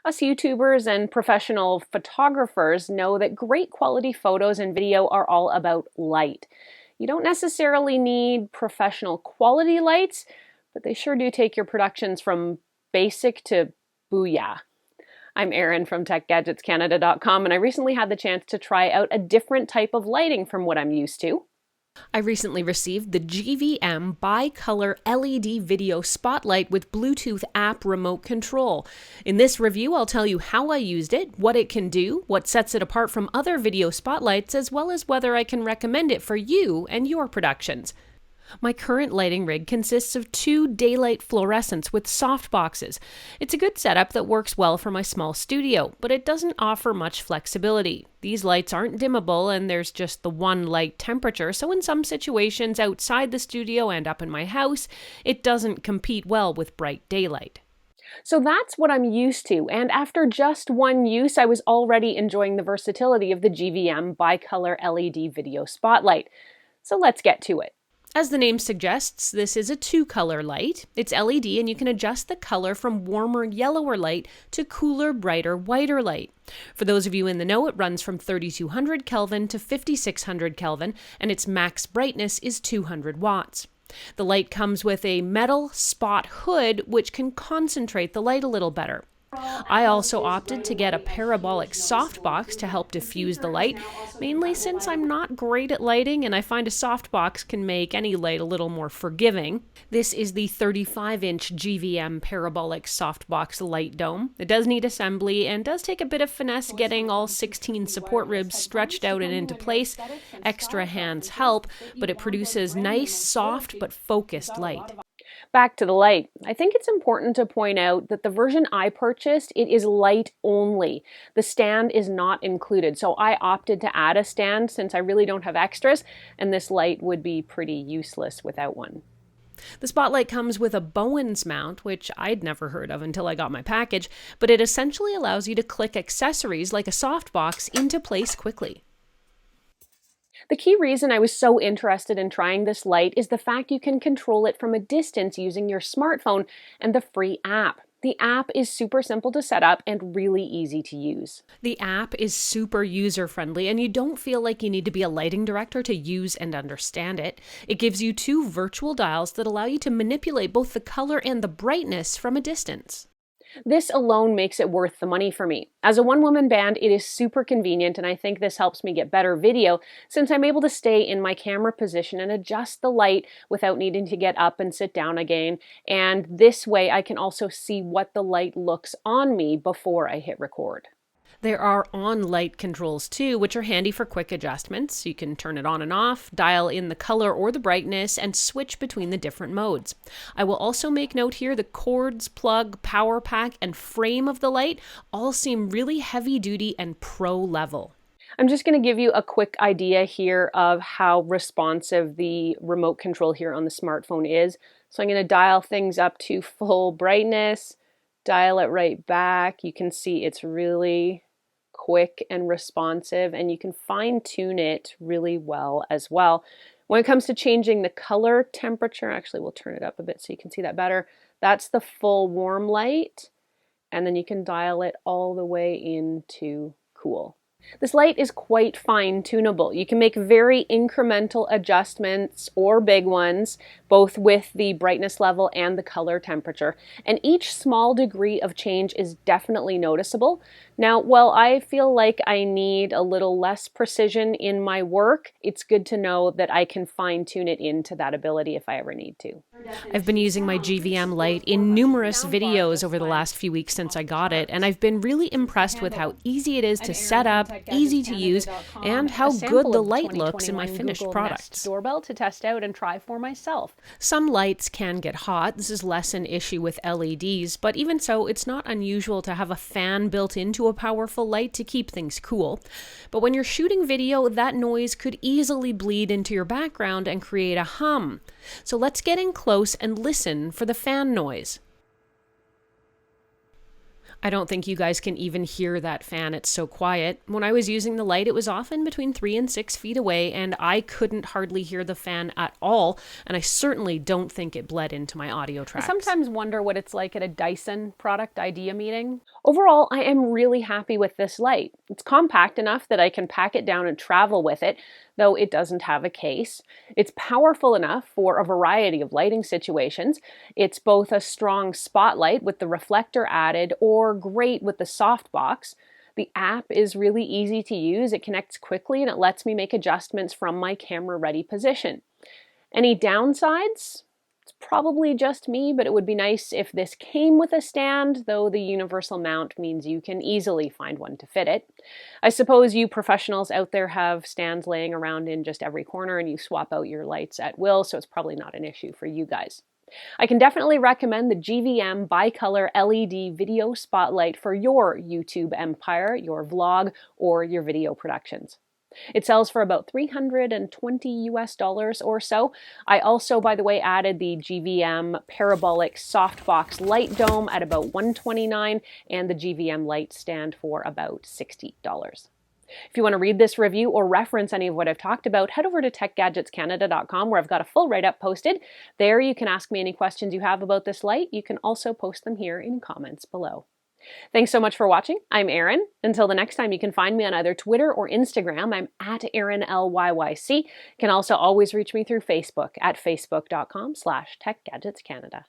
Us YouTubers and professional photographers know that great quality photos and video are all about light. You don't necessarily need professional quality lights, but they sure do take your productions from basic to booyah. I'm Erin from TechGadgetsCanada.com, and I recently had the chance to try out a different type of lighting from what I'm used to. I recently received the GVM Bicolor LED Video Spotlight with Bluetooth app remote control. In this review, I'll tell you how I used it, what it can do, what sets it apart from other video spotlights, as well as whether I can recommend it for you and your productions. My current lighting rig consists of 2 daylight fluorescents with soft boxes. It's a good setup that works well for my small studio, but it doesn't offer much flexibility. These lights aren't dimmable and there's just the one light temperature, so in some situations outside the studio and up in my house, it doesn't compete well with bright daylight. So that's what I'm used to, and after just one use, I was already enjoying the versatility of the GVM Bicolor LED Video Spotlight. So let's get to it. As the name suggests, this is a 2-color light. It's LED and you can adjust the color from warmer, yellower light to cooler, brighter, whiter light. For those of you in the know, it runs from 3200 Kelvin to 5600 Kelvin and its max brightness is 200 watts. The light comes with a metal spot hood which can concentrate the light a little better. I also opted to get a parabolic softbox to help diffuse the light, mainly since I'm not great at lighting and I find a softbox can make any light a little more forgiving. This is the 35-inch GVM parabolic softbox light dome. It does need assembly and does take a bit of finesse getting all 16 support ribs stretched out and into place. Extra hands help, but it produces nice, soft, but focused light. Back to the light. I think it's important to point out that the version I purchased, it is light only. The stand is not included, so I opted to add a stand since I really don't have extras, and this light would be pretty useless without one. The spotlight comes with a Bowens mount, which I'd never heard of until I got my package, but it essentially allows you to click accessories like a softbox into place quickly. The key reason I was so interested in trying this light is the fact you can control it from a distance using your smartphone and the free app. The app is super simple to set up and really easy to use. The app is super user-friendly and you don't feel like you need to be a lighting director to use and understand it. It gives you 2 virtual dials that allow you to manipulate both the color and the brightness from a distance. This alone makes it worth the money for me. As a one-woman band, it is super convenient, and I think this helps me get better video since I'm able to stay in my camera position and adjust the light without needing to get up and sit down again. And this way I can also see what the light looks on me before I hit record. There are on-light controls too, which are handy for quick adjustments. You can turn it on and off, dial in the color or the brightness, and switch between the different modes. I will also make note here the cords, plug, power pack, and frame of the light all seem really heavy-duty and pro-level. I'm just going to give you a quick idea here of how responsive the remote control here on the smartphone is. So I'm going to dial things up to full brightness, dial it right back. You can see it's really quick and responsive, and you can fine-tune it really well as well. When it comes to changing the color temperature, actually we'll turn it up a bit so you can see that better. That's the full warm light, and then you can dial it all the way into cool. This light is quite fine-tunable. You can make very incremental adjustments or big ones, both with the brightness level and the color temperature. And each small degree of change is definitely noticeable. Now, while I feel like I need a little less precision in my work, it's good to know that I can fine-tune it into that ability if I ever need to. I've been using my GVM light in numerous videos over the last few weeks since I got it, and I've been really impressed with how easy it is to set up, easy to use, and how good the light looks in my finished products. Doorbell to test out and try for myself. Some lights can get hot. This is less an issue with LEDs, but even so, it's not unusual to have a fan built into a powerful light to keep things cool. But when you're shooting video, that noise could easily bleed into your background and create a hum. So let's get in close and listen for the fan noise. I don't think you guys can even hear that fan. It's so quiet. When I was using the light, it was often between 3 and 6 feet away, and I couldn't hardly hear the fan at all, and I certainly don't think it bled into my audio tracks. I sometimes wonder what it's like at a Dyson product idea meeting. Overall, I am really happy with this light. It's compact enough that I can pack it down and travel with it, though it doesn't have a case. It's powerful enough for a variety of lighting situations. It's both a strong spotlight with the reflector added or great with the softbox. The app is really easy to use. It connects quickly and it lets me make adjustments from my camera-ready position. Any downsides? It's probably just me, but it would be nice if this came with a stand, though the universal mount means you can easily find one to fit it. I suppose you professionals out there have stands laying around in just every corner and you swap out your lights at will, so it's probably not an issue for you guys. I can definitely recommend the GVM Bicolor LED Video Spotlight for your YouTube empire, your vlog, or your video productions. It sells for about $320 or so. I also, by the way, added the GVM Parabolic Softbox Light Dome at about $129 and the GVM Light Stand for about $60. If you want to read this review or reference any of what I've talked about, head over to techgadgetscanada.com where I've got a full write-up posted. There you can ask me any questions you have about this light. You can also post them here in comments below. Thanks so much for watching. I'm Erin. Until the next time, you can find me on either Twitter or Instagram. I'm at Erin LYYC. You can also always reach me through Facebook at facebook.com/techgadgetscanada.